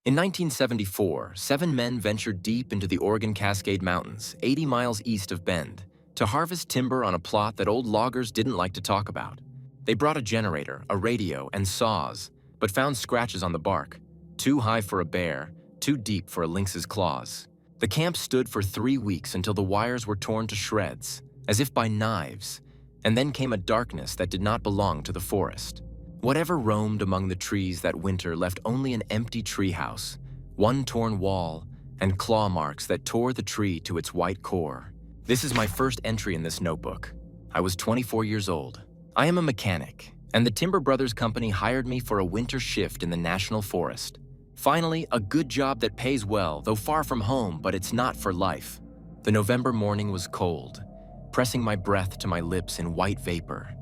In 1974, 7 men ventured deep into the Oregon Cascade Mountains, 80 miles east of Bend, to harvest timber on a plot that old loggers didn't like to talk about. They brought a generator, a radio, and saws, but found scratches on the bark, too high for a bear, too deep for a lynx's claws. The camp stood for 3 weeks until the wires were torn to shreds, as if by knives, and then came a darkness that did not belong to the forest. Whatever roamed among the trees that winter left only an empty treehouse, one torn wall, and claw marks that tore the tree to its white core. This is my first entry in this notebook. I was 24 years old. I am a mechanic, and the Timber Brothers Company hired me for a winter shift in the National Forest. Finally, a good job that pays well, though far from home, but it's not for life. The November morning was cold, pressing my breath to my lips in white vapor,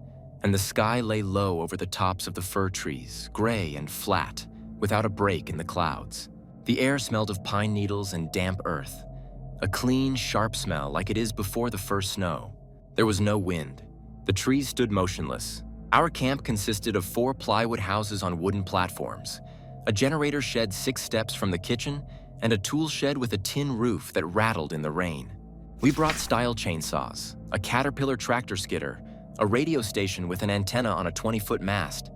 and the sky lay low over the tops of the fir trees, gray and flat, without a break in the clouds. The air smelled of pine needles and damp earth, a clean, sharp smell like it is before the first snow. There was no wind. The trees stood motionless. Our camp consisted of 4 plywood houses on wooden platforms, a generator shed 6 steps from the kitchen, and a tool shed with a tin roof that rattled in the rain. We brought style chainsaws, a Caterpillar tractor skidder, a radio station with an antenna on a 20-foot mast,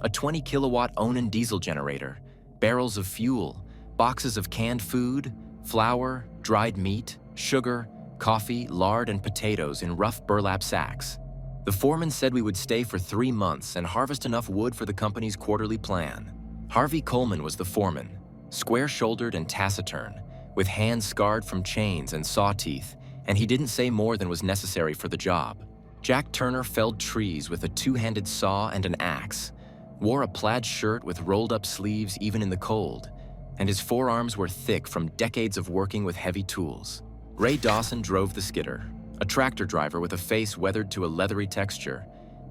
a 20-kilowatt Onan diesel generator, barrels of fuel, boxes of canned food, flour, dried meat, sugar, coffee, lard, and potatoes in rough burlap sacks. The foreman said we would stay for 3 months and harvest enough wood for the company's quarterly plan. Harvey Coleman was the foreman, square-shouldered and taciturn, with hands scarred from chains and saw teeth, and he didn't say more than was necessary for the job. Jack Turner felled trees with a 2-handed saw and an axe, wore a plaid shirt with rolled-up sleeves even in the cold, and his forearms were thick from decades of working with heavy tools. Ray Dawson drove the skidder, a tractor driver with a face weathered to a leathery texture,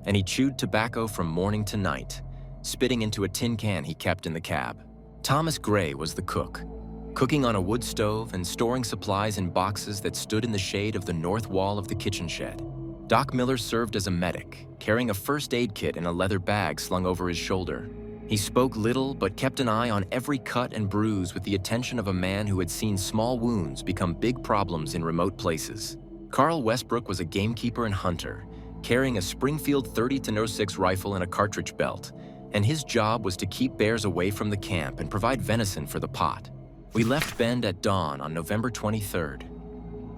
and he chewed tobacco from morning to night, spitting into a tin can he kept in the cab. Thomas Gray was the cook, cooking on a wood stove and storing supplies in boxes that stood in the shade of the north wall of the kitchen shed. Doc Miller served as a medic, carrying a first aid kit in a leather bag slung over his shoulder. He spoke little but kept an eye on every cut and bruise with the attention of a man who had seen small wounds become big problems in remote places. Carl Westbrook was a gamekeeper and hunter, carrying a Springfield 30-06 rifle and a cartridge belt, and his job was to keep bears away from the camp and provide venison for the pot. We left Bend at dawn on November 23rd.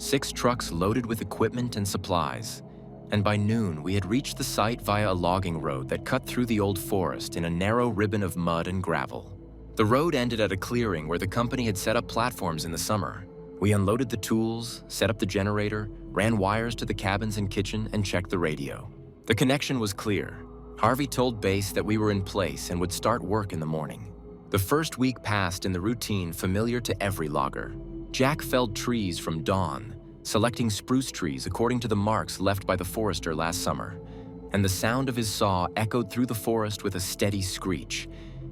6 trucks loaded with equipment and supplies, and by noon we had reached the site via a logging road that cut through the old forest in a narrow ribbon of mud and gravel. The road ended at a clearing where the company had set up platforms in the summer. We unloaded the tools, set up the generator, ran wires to the cabins and kitchen, and checked the radio. The connection was clear. Harvey told base that we were in place and would start work in the morning. The first week passed in the routine familiar to every logger. Jack felled trees from dawn, selecting spruce trees according to the marks left by the forester last summer, and the sound of his saw echoed through the forest with a steady screech,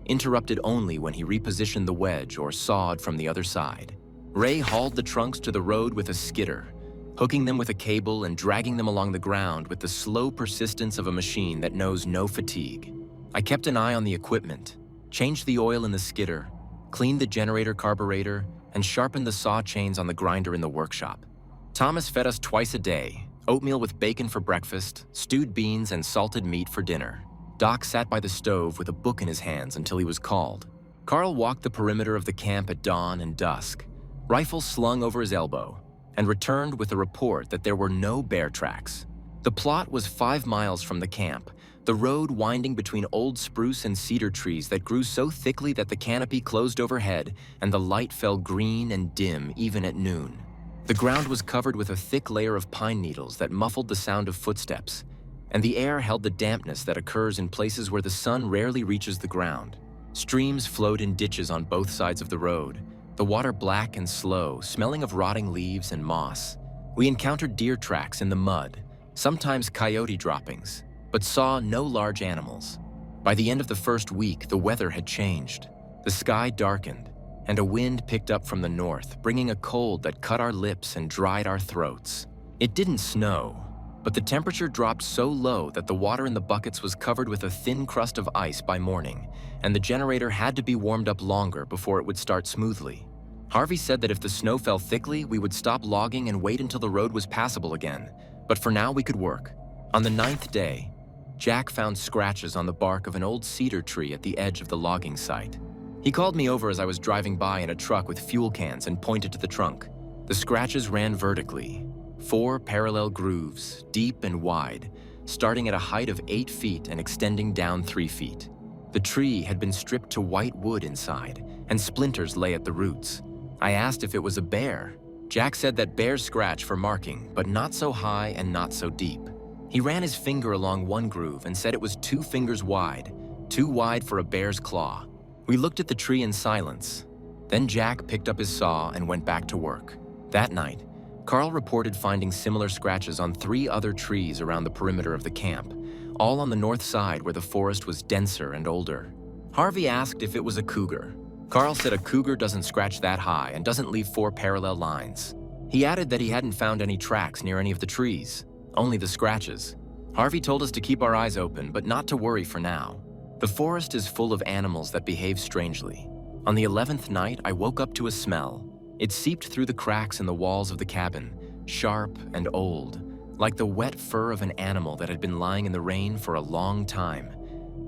interrupted only when he repositioned the wedge or sawed from the other side. Ray hauled the trunks to the road with a skidder, hooking them with a cable and dragging them along the ground with the slow persistence of a machine that knows no fatigue. I kept an eye on the equipment, changed the oil in the skidder, cleaned the generator carburetor, and sharpened the saw chains on the grinder in the workshop. Thomas fed us twice a day, oatmeal with bacon for breakfast, stewed beans, and salted meat for dinner. Doc sat by the stove with a book in his hands until he was called. Carl walked the perimeter of the camp at dawn and dusk, rifle slung over his elbow, and returned with a report that there were no bear tracks. The plot was 5 miles from the camp, the road winding between old spruce and cedar trees that grew so thickly that the canopy closed overhead and the light fell green and dim even at noon. The ground was covered with a thick layer of pine needles that muffled the sound of footsteps, and the air held the dampness that occurs in places where the sun rarely reaches the ground. Streams flowed in ditches on both sides of the road, the water black and slow, smelling of rotting leaves and moss. We encountered deer tracks in the mud, sometimes coyote droppings, but saw no large animals. By the end of the first week, the weather had changed. The sky darkened, and a wind picked up from the north, bringing a cold that cut our lips and dried our throats. It didn't snow, but the temperature dropped so low that the water in the buckets was covered with a thin crust of ice by morning, and the generator had to be warmed up longer before it would start smoothly. Harvey said that if the snow fell thickly, we would stop logging and wait until the road was passable again, but for now we could work. On the 9th day, Jack found scratches on the bark of an old cedar tree at the edge of the logging site. He called me over as I was driving by in a truck with fuel cans and pointed to the trunk. The scratches ran vertically, 4 parallel grooves, deep and wide, starting at a height of 8 feet and extending down 3 feet. The tree had been stripped to white wood inside, and splinters lay at the roots. I asked if it was a bear. Jack said that bears scratch for marking, but not so high and not so deep. He ran his finger along one groove and said it was 2 fingers wide, too wide for a bear's claw. We looked at the tree in silence. Then Jack picked up his saw and went back to work. That night, Carl reported finding similar scratches on 3 other trees around the perimeter of the camp, all on the north side where the forest was denser and older. Harvey asked if it was a cougar. Carl said a cougar doesn't scratch that high and doesn't leave 4 parallel lines. He added that he hadn't found any tracks near any of the trees, only the scratches. Harvey told us to keep our eyes open, but not to worry for now. The forest is full of animals that behave strangely. On the 11th night, I woke up to a smell. It seeped through the cracks in the walls of the cabin, sharp and old, like the wet fur of an animal that had been lying in the rain for a long time,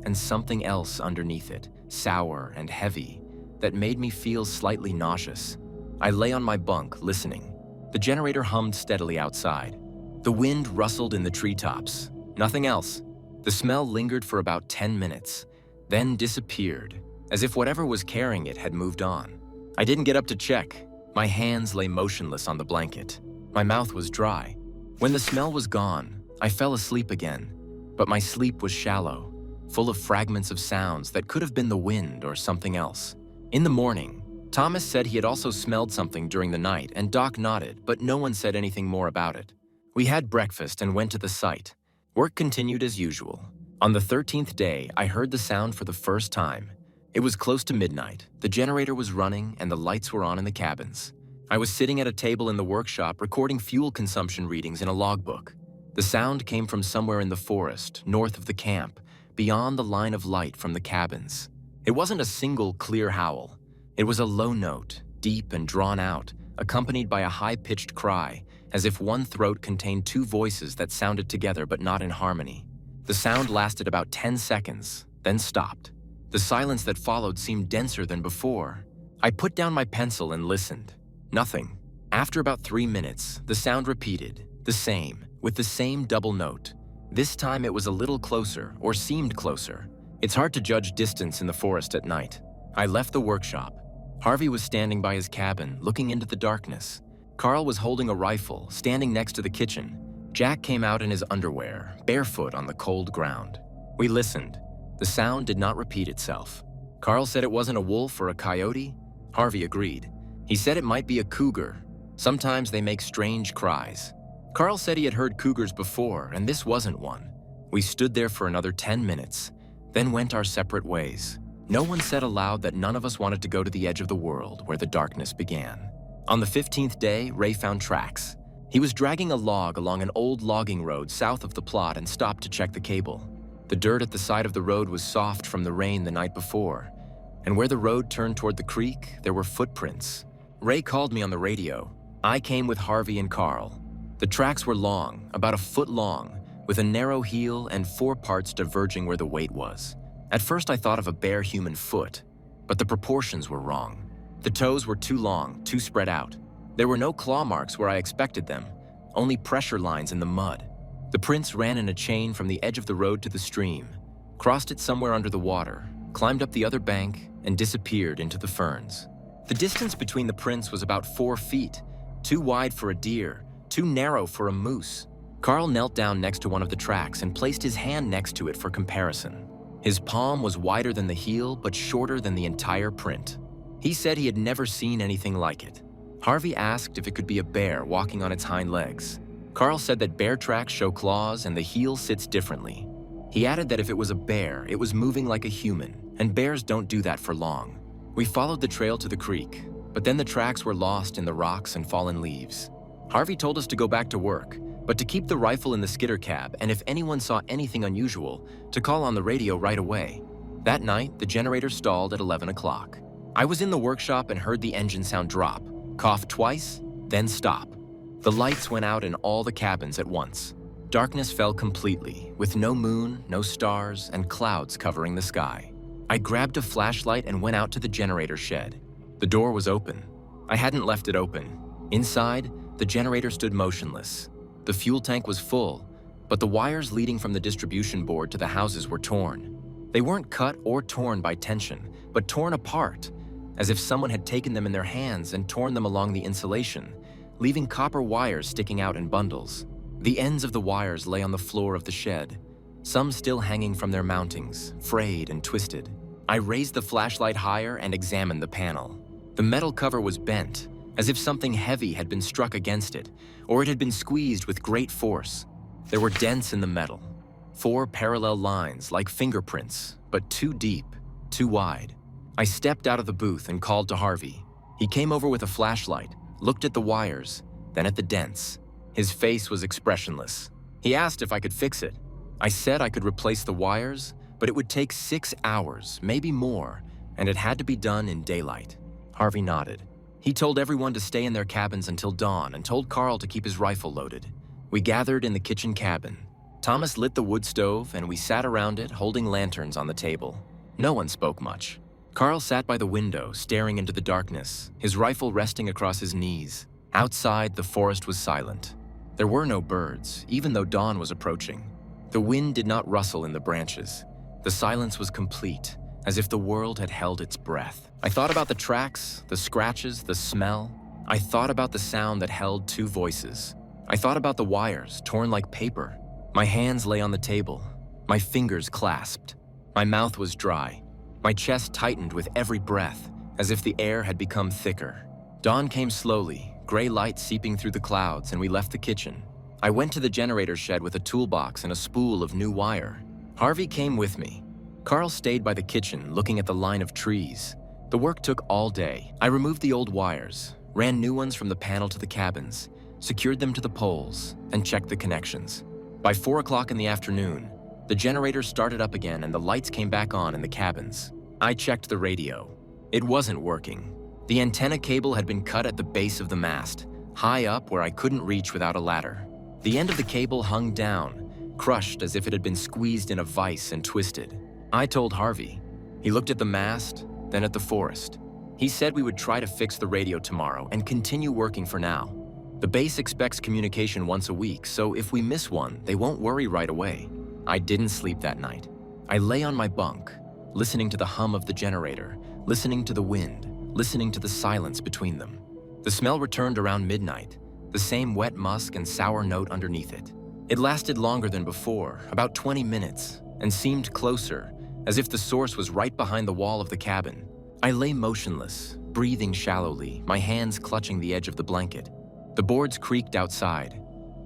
and something else underneath it, sour and heavy, that made me feel slightly nauseous. I lay on my bunk, listening. The generator hummed steadily outside. The wind rustled in the treetops. Nothing else. The smell lingered for about 10 minutes, then disappeared, as if whatever was carrying it had moved on. I didn't get up to check. My hands lay motionless on the blanket. My mouth was dry. When the smell was gone, I fell asleep again, but my sleep was shallow, full of fragments of sounds that could have been the wind or something else. In the morning, Thomas said he had also smelled something during the night, and Doc nodded, but no one said anything more about it. We had breakfast and went to the site. Work continued as usual. On the 13th day, I heard the sound for the first time. It was close to midnight. The generator was running and the lights were on in the cabins. I was sitting at a table in the workshop recording fuel consumption readings in a logbook. The sound came from somewhere in the forest, north of the camp, beyond the line of light from the cabins. It wasn't a single clear howl. It was a low note, deep and drawn out, accompanied by a high-pitched cry, as if one throat contained 2 voices that sounded together but not in harmony. The sound lasted about 10 seconds, then stopped. The silence that followed seemed denser than before. I put down my pencil and listened. Nothing. After about 3 minutes, the sound repeated, the same, with the same double note. This time it was a little closer, or seemed closer. It's hard to judge distance in the forest at night. I left the workshop. Harvey was standing by his cabin, looking into the darkness. Carl was holding a rifle, standing next to the kitchen. Jack came out in his underwear, barefoot on the cold ground. We listened. The sound did not repeat itself. Carl said it wasn't a wolf or a coyote. Harvey agreed. He said it might be a cougar. Sometimes they make strange cries. Carl said he had heard cougars before, and this wasn't one. We stood there for another 10 minutes, then went our separate ways. No one said aloud that none of us wanted to go to the edge of the world where the darkness began. On the 15th day, Ray found tracks. He was dragging a log along an old logging road south of the plot and stopped to check the cable. The dirt at the side of the road was soft from the rain the night before, and where the road turned toward the creek, there were footprints. Ray called me on the radio. I came with Harvey and Carl. The tracks were long, about a foot long, with a narrow heel and 4 parts diverging where the weight was. At first I thought of a bare human foot, but the proportions were wrong. The toes were too long, too spread out. There were no claw marks where I expected them, only pressure lines in the mud. The prints ran in a chain from the edge of the road to the stream, crossed it somewhere under the water, climbed up the other bank, and disappeared into the ferns. The distance between the prints was about 4 feet, too wide for a deer, too narrow for a moose. Carl knelt down next to one of the tracks and placed his hand next to it for comparison. His palm was wider than the heel, but shorter than the entire print. He said he had never seen anything like it. Harvey asked if it could be a bear walking on its hind legs. Carl said that bear tracks show claws and the heel sits differently. He added that if it was a bear, it was moving like a human, and bears don't do that for long. We followed the trail to the creek, but then the tracks were lost in the rocks and fallen leaves. Harvey told us to go back to work, but to keep the rifle in the skidder cab, and if anyone saw anything unusual, to call on the radio right away. That night, the generator stalled at 11 o'clock. I was in the workshop and heard the engine sound drop, cough twice, then stop. The lights went out in all the cabins at once. Darkness fell completely, with no moon, no stars, and clouds covering the sky. I grabbed a flashlight and went out to the generator shed. The door was open. I hadn't left it open. Inside, the generator stood motionless. The fuel tank was full, but the wires leading from the distribution board to the houses were torn. They weren't cut or torn by tension, but torn apart, as if someone had taken them in their hands and torn them along the insulation, leaving copper wires sticking out in bundles. The ends of the wires lay on the floor of the shed, some still hanging from their mountings, frayed and twisted. I raised the flashlight higher and examined the panel. The metal cover was bent, as if something heavy had been struck against it, or it had been squeezed with great force. There were dents in the metal, 4 parallel lines like fingerprints, but too deep, too wide. I stepped out of the booth and called to Harvey. He came over with a flashlight, looked at the wires, then at the dents. His face was expressionless. He asked if I could fix it. I said I could replace the wires, but it would take 6 hours, maybe more, and it had to be done in daylight. Harvey nodded. He told everyone to stay in their cabins until dawn and told Carl to keep his rifle loaded. We gathered in the kitchen cabin. Thomas lit the wood stove and we sat around it holding lanterns on the table. No one spoke much. Carl sat by the window, staring into the darkness, his rifle resting across his knees. Outside, the forest was silent. There were no birds, even though dawn was approaching. The wind did not rustle in the branches. The silence was complete, as if the world had held its breath. I thought about the tracks, the scratches, the smell. I thought about the sound that held 2 voices. I thought about the wires, torn like paper. My hands lay on the table, my fingers clasped. My mouth was dry. My chest tightened with every breath, as if the air had become thicker. Dawn came slowly, gray light seeping through the clouds, and we left the kitchen. I went to the generator shed with a toolbox and a spool of new wire. Harvey came with me. Carl stayed by the kitchen, looking at the line of trees. The work took all day. I removed the old wires, ran new ones from the panel to the cabins, secured them to the poles, and checked the connections. By 4 o'clock in the afternoon, the generator started up again and the lights came back on in the cabins. I checked the radio. It wasn't working. The antenna cable had been cut at the base of the mast, high up where I couldn't reach without a ladder. The end of the cable hung down, crushed as if it had been squeezed in a vise and twisted. I told Harvey. He looked at the mast, then at the forest. He said we would try to fix the radio tomorrow and continue working for now. The base expects communication once a week, so if we miss one, they won't worry right away. I didn't sleep that night. I lay on my bunk, listening to the hum of the generator, listening to the wind, listening to the silence between them. The smell returned around midnight, the same wet musk and sour note underneath it. It lasted longer than before, about 20 minutes, and seemed closer, as if the source was right behind the wall of the cabin. I lay motionless, breathing shallowly, my hands clutching the edge of the blanket. The boards creaked outside.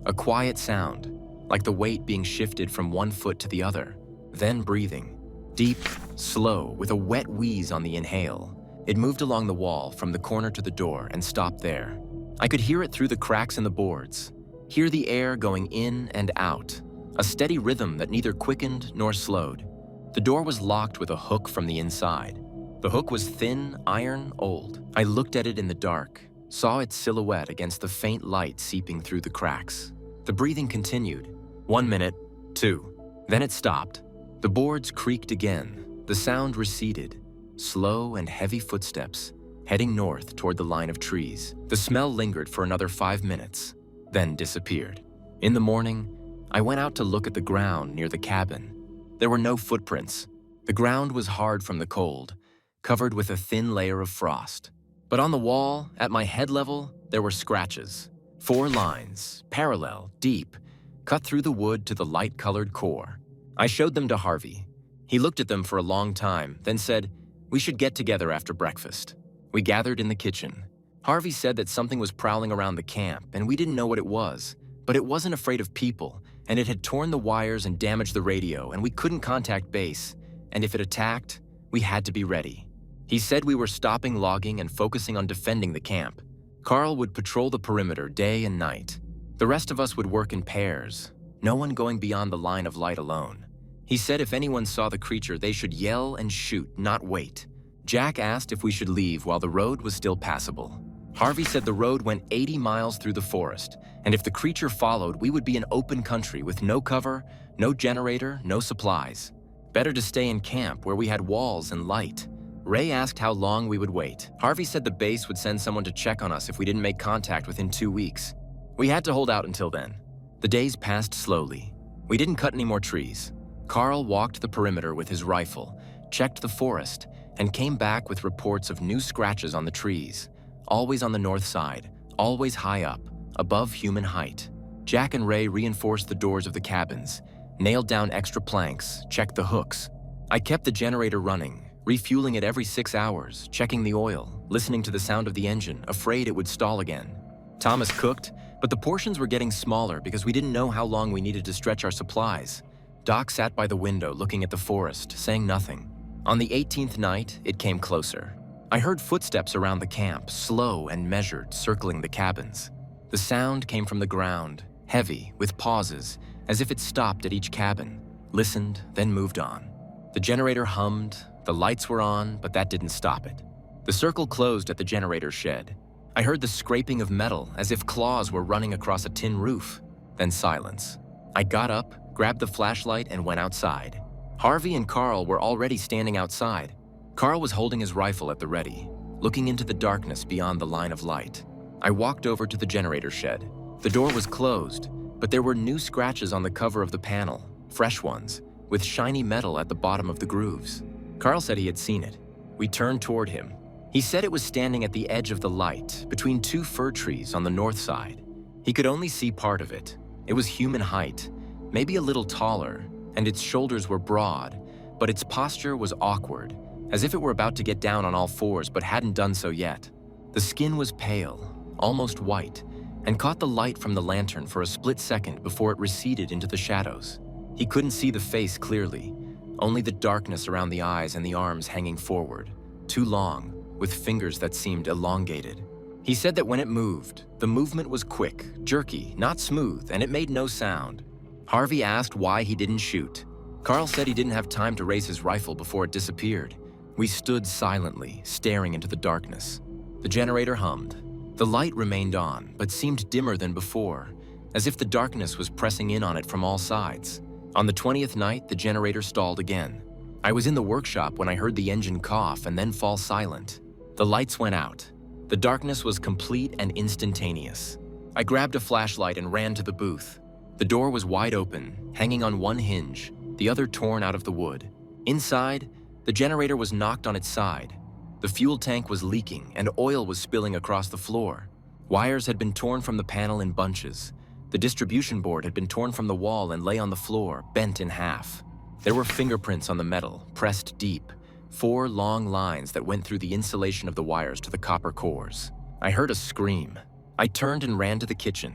A quiet sound, like the weight being shifted from one foot to the other. Then breathing. Deep, slow, with a wet wheeze on the inhale. It moved along the wall from the corner to the door and stopped there. I could hear it through the cracks in the boards, hear the air going in and out, a steady rhythm that neither quickened nor slowed. The door was locked with a hook from the inside. The hook was thin, iron, old. I looked at it in the dark, saw its silhouette against the faint light seeping through the cracks. The breathing continued. 1 minute, 2. Then it stopped. The boards creaked again. The sound receded. Slow and heavy footsteps, heading north toward the line of trees. The smell lingered for another 5 minutes, then disappeared. In the morning, I went out to look at the ground near the cabin. There were no footprints. The ground was hard from the cold, covered with a thin layer of frost. But on the wall, at my head level, there were scratches. 4 lines, parallel, deep, cut through the wood to the light-colored core. I showed them to Harvey. He looked at them for a long time, then said, "We should get together after breakfast." We gathered in the kitchen. Harvey said that something was prowling around the camp, and we didn't know what it was, but it wasn't afraid of people, and it had torn the wires and damaged the radio, and we couldn't contact base, and if it attacked, we had to be ready. He said we were stopping logging and focusing on defending the camp. Carl would patrol the perimeter day and night. The rest of us would work in pairs, no one going beyond the line of light alone. He said if anyone saw the creature, they should yell and shoot, not wait. Jack asked if we should leave while the road was still passable. Harvey said the road went 80 miles through the forest, and if the creature followed, we would be in open country with no cover, no generator, no supplies. Better to stay in camp where we had walls and light. Ray asked how long we would wait. Harvey said the base would send someone to check on us if we didn't make contact within 2 weeks. We had to hold out until then. The days passed slowly. We didn't cut any more trees. Carl walked the perimeter with his rifle, checked the forest, and came back with reports of new scratches on the trees, always on the north side, always high up, above human height. Jack and Ray reinforced the doors of the cabins, nailed down extra planks, checked the hooks. I kept the generator running, refueling it every 6 hours, checking the oil, listening to the sound of the engine, afraid it would stall again. Thomas cooked, but the portions were getting smaller because we didn't know how long we needed to stretch our supplies. Doc sat by the window looking at the forest, saying nothing. On the 18th night, it came closer. I heard footsteps around the camp, slow and measured, circling the cabins. The sound came from the ground, heavy, with pauses, as if it stopped at each cabin, listened, then moved on. The generator hummed, the lights were on, but that didn't stop it. The circle closed at the generator shed. I heard the scraping of metal, as if claws were running across a tin roof. Then silence. I got up, grabbed the flashlight, and went outside. Harvey and Carl were already standing outside. Carl was holding his rifle at the ready, looking into the darkness beyond the line of light. I walked over to the generator shed. The door was closed, but there were new scratches on the cover of the panel, fresh ones, with shiny metal at the bottom of the grooves. Carl said he had seen it. We turned toward him. He said it was standing at the edge of the light, between 2 fir trees on the north side. He could only see part of it. It was human height, maybe a little taller, and its shoulders were broad, but its posture was awkward, as if it were about to get down on all fours but hadn't done so yet. The skin was pale, almost white, and caught the light from the lantern for a split second before it receded into the shadows. He couldn't see the face clearly, only the darkness around the eyes and the arms hanging forward, too long, with fingers that seemed elongated. He said that when it moved, the movement was quick, jerky, not smooth, and it made no sound. Harvey asked why he didn't shoot. Carl said he didn't have time to raise his rifle before it disappeared. We stood silently, staring into the darkness. The generator hummed. The light remained on, but seemed dimmer than before, as if the darkness was pressing in on it from all sides. On the 20th night, the generator stalled again. I was in the workshop when I heard the engine cough and then fall silent. The lights went out. The darkness was complete and instantaneous. I grabbed a flashlight and ran to the booth. The door was wide open, hanging on one hinge, the other torn out of the wood. Inside, the generator was knocked on its side. The fuel tank was leaking and oil was spilling across the floor. Wires had been torn from the panel in bunches. The distribution board had been torn from the wall and lay on the floor, bent in half. There were fingerprints on the metal, pressed deep, 4 long lines that went through the insulation of the wires to the copper cores. I heard a scream. I turned and ran to the kitchen.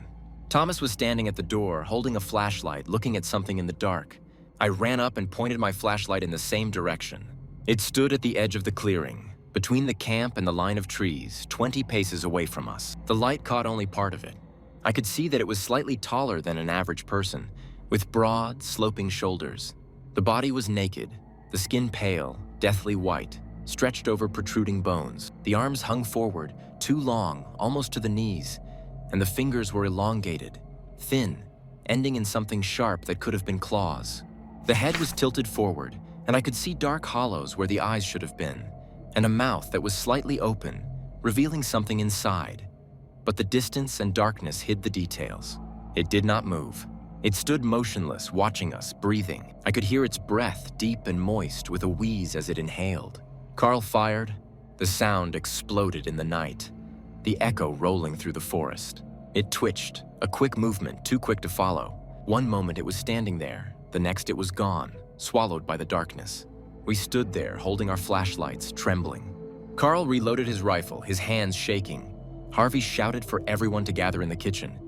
Thomas was standing at the door, holding a flashlight, looking at something in the dark. I ran up and pointed my flashlight in the same direction. It stood at the edge of the clearing, between the camp and the line of trees, 20 paces away from us. The light caught only part of it. I could see that it was slightly taller than an average person, with broad, sloping shoulders. The body was naked, the skin pale, deathly white, stretched over protruding bones. The arms hung forward, too long, almost to the knees, and the fingers were elongated, thin, ending in something sharp that could have been claws. The head was tilted forward, and I could see dark hollows where the eyes should have been, and a mouth that was slightly open, revealing something inside. But the distance and darkness hid the details. It did not move. It stood motionless, watching us, breathing. I could hear its breath, deep and moist, with a wheeze as it inhaled. Carl fired. The sound exploded in the night, the echo rolling through the forest. It twitched, a quick movement, too quick to follow. One moment it was standing there, the next it was gone, swallowed by the darkness. We stood there, holding our flashlights, trembling. Carl reloaded his rifle, his hands shaking. Harvey shouted for everyone to gather in the kitchen.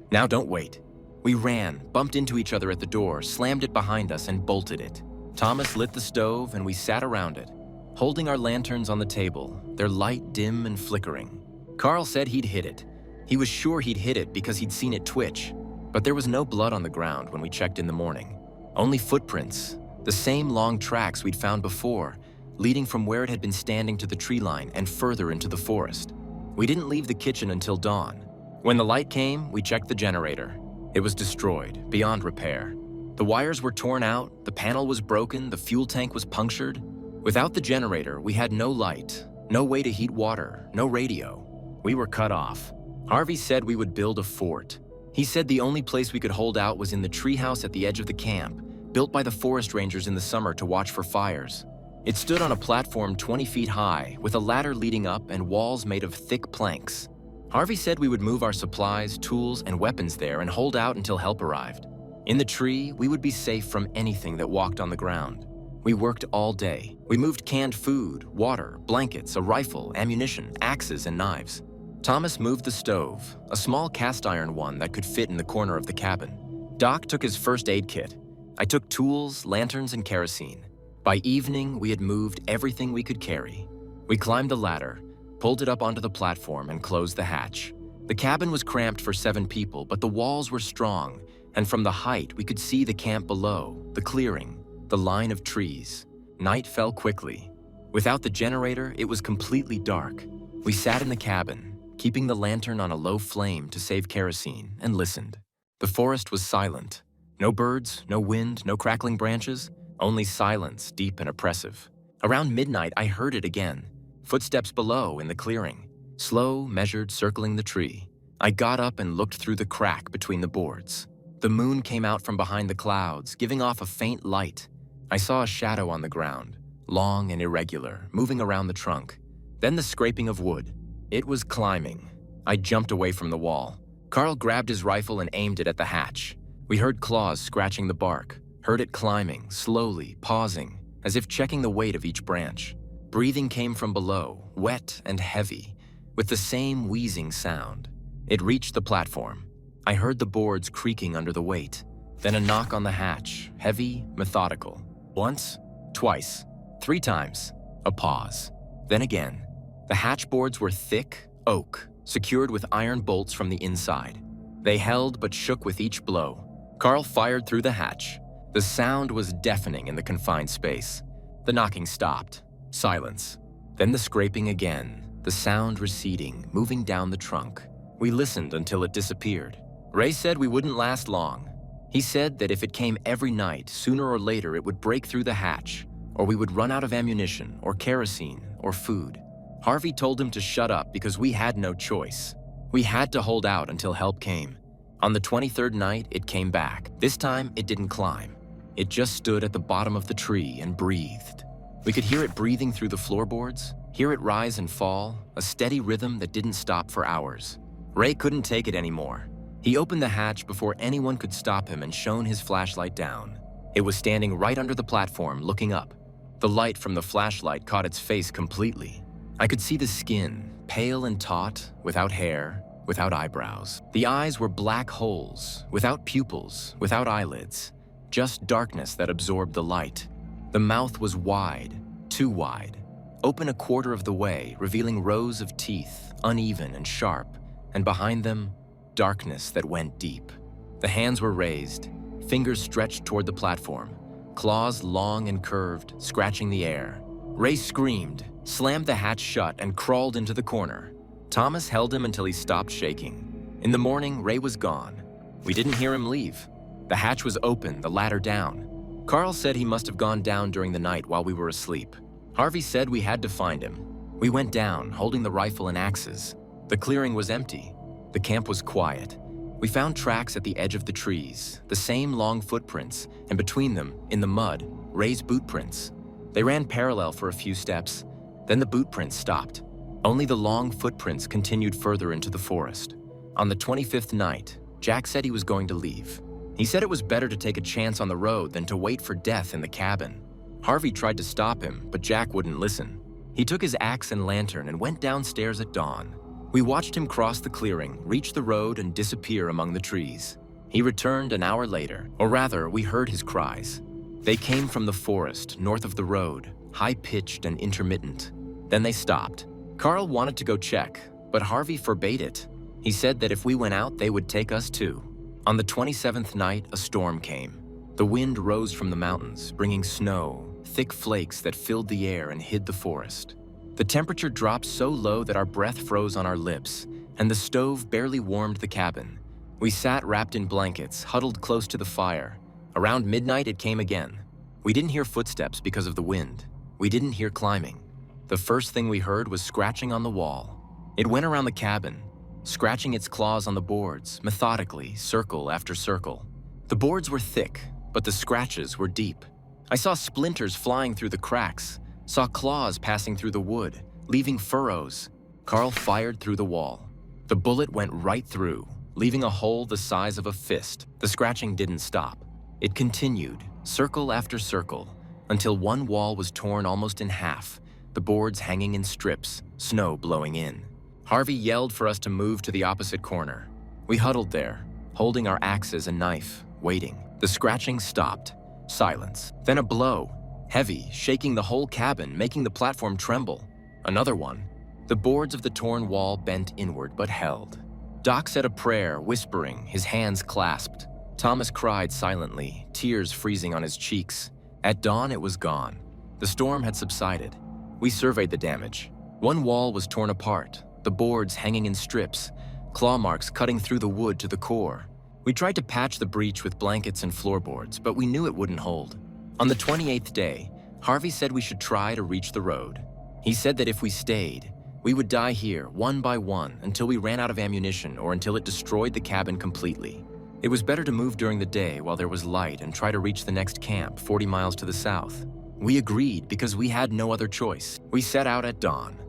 "Now don't wait." We ran, bumped into each other at the door, slammed it behind us, and bolted it. Thomas lit the stove, and we sat around it, holding our lanterns on the table, their light dim and flickering. Carl said he'd hit it. He was sure he'd hit it because he'd seen it twitch, but there was no blood on the ground when we checked in the morning. Only footprints, the same long tracks we'd found before, leading from where it had been standing to the tree line and further into the forest. We didn't leave the kitchen until dawn. When the light came, we checked the generator. It was destroyed, beyond repair. The wires were torn out, the panel was broken, the fuel tank was punctured. Without the generator, we had no light, no way to heat water, no radio. We were cut off. Harvey said we would build a fort. He said the only place we could hold out was in the treehouse at the edge of the camp, built by the forest rangers in the summer to watch for fires. It stood on a platform 20 feet high, with a ladder leading up and walls made of thick planks. Harvey said we would move our supplies, tools, and weapons there and hold out until help arrived. In the tree, we would be safe from anything that walked on the ground. We worked all day. We moved canned food, water, blankets, a rifle, ammunition, axes, and knives. Thomas moved the stove, a small cast iron one that could fit in the corner of the cabin. Doc took his first aid kit. I took tools, lanterns, and kerosene. By evening, we had moved everything we could carry. We climbed the ladder, pulled it up onto the platform, and closed the hatch. The cabin was cramped for 7 people, but the walls were strong, and from the height, we could see the camp below, the clearing, the line of trees. Night fell quickly. Without the generator, it was completely dark. We sat in the cabin, keeping the lantern on a low flame to save kerosene, and listened. The forest was silent. No birds, no wind, no crackling branches, only silence, deep and oppressive. Around midnight, I heard it again. Footsteps below in the clearing, slow, measured, circling the tree. I got up and looked through the crack between the boards. The moon came out from behind the clouds, giving off a faint light. I saw a shadow on the ground, long and irregular, moving around the trunk. Then the scraping of wood. It was climbing. I jumped away from the wall. Carl grabbed his rifle and aimed it at the hatch. We heard claws scratching the bark, heard it climbing, slowly, pausing, as if checking the weight of each branch. Breathing came from below, wet and heavy, with the same wheezing sound. It reached the platform. I heard the boards creaking under the weight. Then a knock on the hatch, heavy, methodical. Once, twice, 3 times. A pause. Then again. The hatch boards were thick, oak, secured with iron bolts from the inside. They held but shook with each blow. Carl fired through the hatch. The sound was deafening in the confined space. The knocking stopped. Silence. Then the scraping again, the sound receding, moving down the trunk. We listened until it disappeared. Ray said we wouldn't last long. He said that if it came every night, sooner or later it would break through the hatch, or we would run out of ammunition, or kerosene, or food. Harvey told him to shut up because we had no choice. We had to hold out until help came. On the 23rd night, it came back. This time, it didn't climb. It just stood at the bottom of the tree and breathed. We could hear it breathing through the floorboards, hear it rise and fall, a steady rhythm that didn't stop for hours. Ray couldn't take it anymore. He opened the hatch before anyone could stop him and shone his flashlight down. It was standing right under the platform, looking up. The light from the flashlight caught its face completely. I could see the skin, pale and taut, without hair, without eyebrows. The eyes were black holes, without pupils, without eyelids, just darkness that absorbed the light. The mouth was wide, too wide, open a quarter of the way, revealing rows of teeth, uneven and sharp, and behind them, darkness that went deep. The hands were raised, fingers stretched toward the platform, claws long and curved, scratching the air. Ray screamed, slammed the hatch shut, and crawled into the corner. Thomas held him until he stopped shaking. In the morning, Ray was gone. We didn't hear him leave. The hatch was open, the ladder down. Carl said he must have gone down during the night while we were asleep. Harvey said we had to find him. We went down, holding the rifle and axes. The clearing was empty. The camp was quiet. We found tracks at the edge of the trees, the same long footprints, and between them, in the mud, Ray's boot prints. They ran parallel for a few steps, then the boot prints stopped. Only the long footprints continued further into the forest. On the 25th night, Jack said he was going to leave. He said it was better to take a chance on the road than to wait for death in the cabin. Harvey tried to stop him, but Jack wouldn't listen. He took his axe and lantern and went downstairs at dawn. We watched him cross the clearing, reach the road, and disappear among the trees. He returned an hour later, or rather, we heard his cries. They came from the forest, north of the road, high-pitched and intermittent. Then they stopped. Carl wanted to go check, but Harvey forbade it. He said that if we went out, they would take us too. On the 27th night, a storm came. The wind rose from the mountains, bringing snow, thick flakes that filled the air and hid the forest. The temperature dropped so low that our breath froze on our lips, and the stove barely warmed the cabin. We sat wrapped in blankets, huddled close to the fire. Around midnight, it came again. We didn't hear footsteps because of the wind. We didn't hear climbing. The first thing we heard was scratching on the wall. It went around the cabin, scratching its claws on the boards, methodically, circle after circle. The boards were thick, but the scratches were deep. I saw splinters flying through the cracks, saw claws passing through the wood, leaving furrows. Carl fired through the wall. The bullet went right through, leaving a hole the size of a fist. The scratching didn't stop. It continued, circle after circle, until one wall was torn almost in half, the boards hanging in strips, snow blowing in. Harvey yelled for us to move to the opposite corner. We huddled there, holding our axes and knife, waiting. The scratching stopped. Silence. Then a blow, heavy, shaking the whole cabin, making the platform tremble. Another one. The boards of the torn wall bent inward but held. Doc said a prayer, whispering, his hands clasped. Thomas cried silently, tears freezing on his cheeks. At dawn, it was gone. The storm had subsided. We surveyed the damage. One wall was torn apart, the boards hanging in strips, claw marks cutting through the wood to the core. We tried to patch the breach with blankets and floorboards, but we knew it wouldn't hold. On the 28th day, Harvey said we should try to reach the road. He said that if we stayed, we would die here, one by one, until we ran out of ammunition or until it destroyed the cabin completely. It was better to move during the day while there was light and try to reach the next camp, 40 miles to the south. We agreed because we had no other choice. We set out at dawn.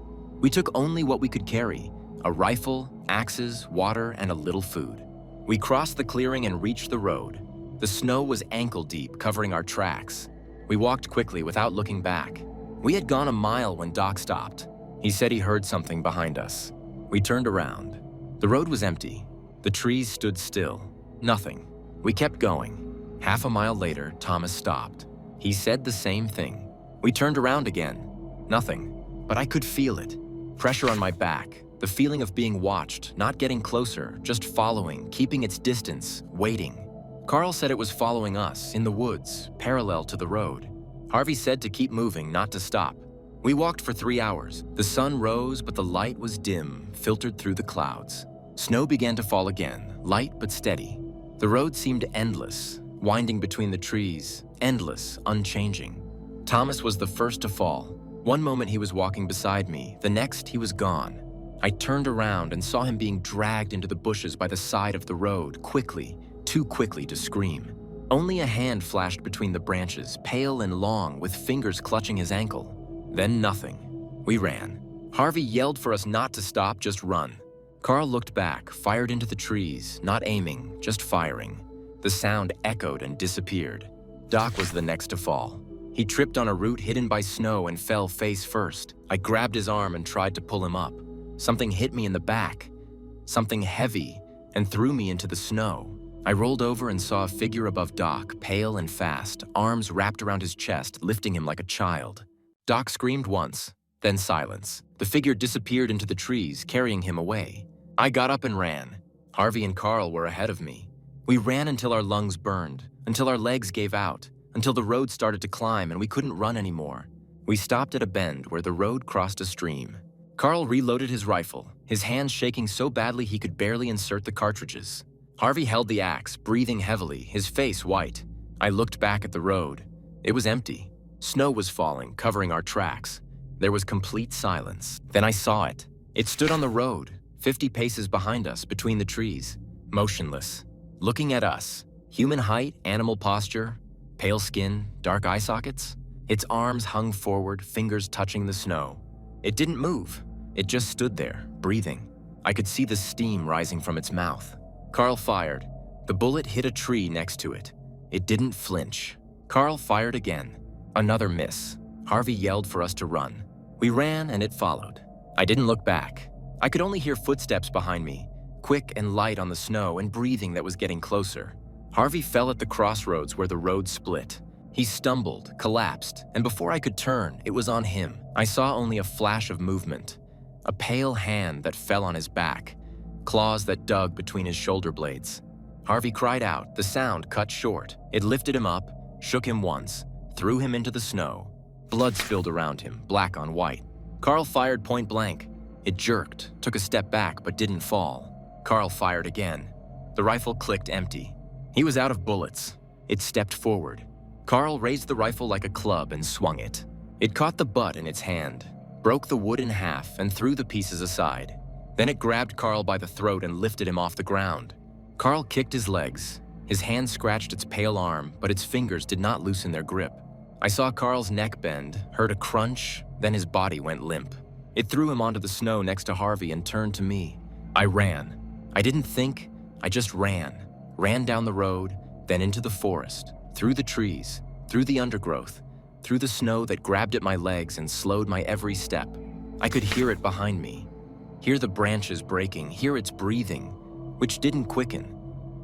We took only what we could carry, a rifle, axes, water, and a little food. We crossed the clearing and reached the road. The snow was ankle-deep, covering our tracks. We walked quickly without looking back. We had gone a mile when Doc stopped. He said he heard something behind us. We turned around. The road was empty. The trees stood still. Nothing. We kept going. Half a mile later, Thomas stopped. He said the same thing. We turned around again. Nothing. But I could feel it. Pressure on my back. The feeling of being watched, not getting closer, just following, keeping its distance, waiting. Carl said it was following us, in the woods, parallel to the road. Harvey said to keep moving, not to stop. We walked for 3 hours. The sun rose, but the light was dim, filtered through the clouds. Snow began to fall again, light but steady. The road seemed endless, winding between the trees, endless, unchanging. Thomas was the first to fall. One moment he was walking beside me, the next he was gone. I turned around and saw him being dragged into the bushes by the side of the road, quickly, too quickly to scream. Only a hand flashed between the branches, pale and long, with fingers clutching his ankle. Then nothing. We ran. Harvey yelled for us not to stop, just run. Carl looked back, fired into the trees, not aiming, just firing. The sound echoed and disappeared. Doc was the next to fall. He tripped on a root hidden by snow and fell face first. I grabbed his arm and tried to pull him up. Something hit me in the back, something heavy, and threw me into the snow. I rolled over and saw a figure above Doc, pale and fast, arms wrapped around his chest, lifting him like a child. Doc screamed once, then silence. The figure disappeared into the trees, carrying him away. I got up and ran. Harvey and Carl were ahead of me. We ran until our lungs burned, until our legs gave out, until the road started to climb and we couldn't run anymore. We stopped at a bend where the road crossed a stream. Carl reloaded his rifle, his hands shaking so badly he could barely insert the cartridges. Harvey held the axe, breathing heavily, his face white. I looked back at the road. It was empty. Snow was falling, covering our tracks. There was complete silence. Then I saw it. It stood on the road, 50 paces behind us, between the trees, motionless, looking at us. Human height, animal posture, pale skin, dark eye sockets. Its arms hung forward, fingers touching the snow. It didn't move. It just stood there, breathing. I could see the steam rising from its mouth. Carl fired. The bullet hit a tree next to it. It didn't flinch. Carl fired again. Another miss. Harvey yelled for us to run. We ran and it followed. I didn't look back. I could only hear footsteps behind me, quick and light on the snow and breathing that was getting closer. Harvey fell at the crossroads where the road split. He stumbled, collapsed, and before I could turn, it was on him. I saw only a flash of movement. A pale hand that fell on his back. claws that dug between his shoulder blades. Harvey cried out, the sound cut short. It lifted him up, shook him once, threw him into the snow. Blood spilled around him, black on white. Carl fired point blank. It jerked, took a step back, but didn't fall. Carl fired again. The rifle clicked empty. He was out of bullets. It stepped forward. Carl raised the rifle like a club and swung it. It caught the butt in its hand, broke the wood in half, and threw the pieces aside. Then it grabbed Carl by the throat and lifted him off the ground. Carl kicked his legs. His hand scratched its pale arm, but its fingers did not loosen their grip. I saw Carl's neck bend, heard a crunch, then his body went limp. It threw him onto the snow next to Harvey and turned to me. I ran. I didn't think, I just ran. Ran down the road, then into the forest, through the trees, through the undergrowth, through the snow that grabbed at my legs and slowed my every step. I could hear it behind me. Hear the branches breaking, hear its breathing, which didn't quicken,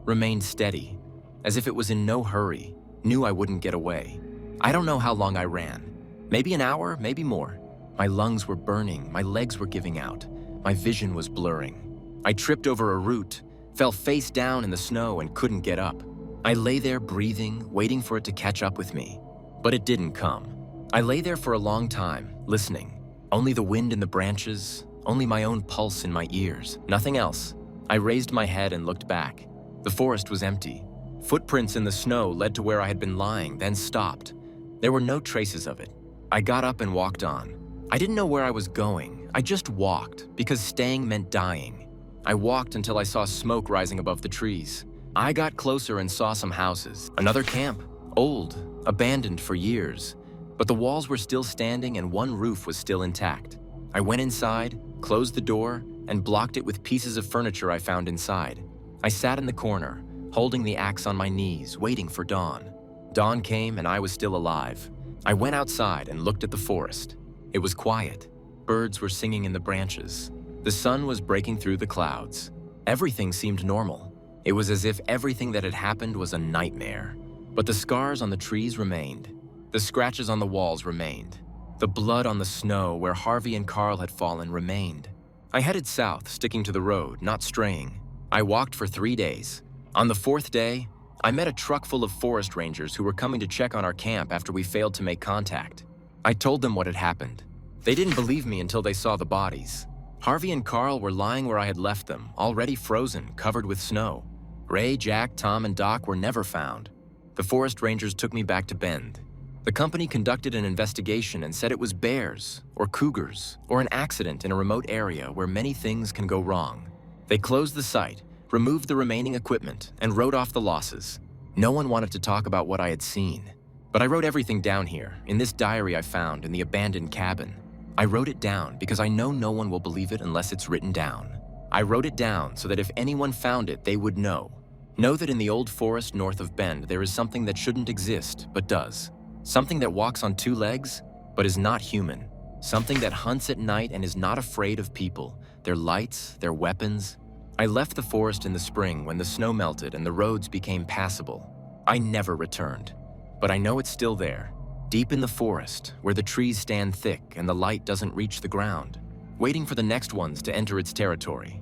remained steady, as if it was in no hurry, knew I wouldn't get away. I don't know how long I ran. Maybe an hour, maybe more. My lungs were burning, my legs were giving out, my vision was blurring. I tripped over a root, fell face down in the snow and couldn't get up. I lay there breathing, waiting for it to catch up with me, but it didn't come. I lay there for a long time, listening. Only the wind in the branches, only my own pulse in my ears, nothing else. I raised my head and looked back. The forest was empty. Footprints in the snow led to where I had been lying, then stopped. There were no traces of it. I got up and walked on. I didn't know where I was going. I just walked, because staying meant dying. I walked until I saw smoke rising above the trees. I got closer and saw some houses. Another camp, old, abandoned for years. But the walls were still standing and one roof was still intact. I went inside, closed the door, and blocked it with pieces of furniture I found inside. I sat in the corner, holding the axe on my knees, waiting for dawn. Dawn came and I was still alive. I went outside and looked at the forest. It was quiet. Birds were singing in the branches. The sun was breaking through the clouds. Everything seemed normal. It was as if everything that had happened was a nightmare. But the scars on the trees remained. The scratches on the walls remained. The blood on the snow where Harvey and Carl had fallen remained. I headed south, sticking to the road, not straying. I walked for 3 days. On the 4th day, I met a truck full of forest rangers who were coming to check on our camp after we failed to make contact. I told them what had happened. They didn't believe me until they saw the bodies. Harvey and Carl were lying where I had left them, already frozen, covered with snow. Ray, Jack, Tom, and Doc were never found. The forest rangers took me back to Bend. The company conducted an investigation and said it was bears, or cougars, or an accident in a remote area where many things can go wrong. They closed the site, removed the remaining equipment, and wrote off the losses. No one wanted to talk about what I had seen. But I wrote everything down here, in this diary I found in the abandoned cabin. I wrote it down because I know no one will believe it unless it's written down. I wrote it down so that if anyone found it, they would know. Know that in the old forest north of Bend, there is something that shouldn't exist, but does. Something that walks on 2 legs, but is not human. Something that hunts at night and is not afraid of people, their lights, their weapons. I left the forest in the spring when the snow melted and the roads became passable. I never returned, but I know it's still there, deep in the forest, where the trees stand thick and the light doesn't reach the ground, waiting for the next ones to enter its territory.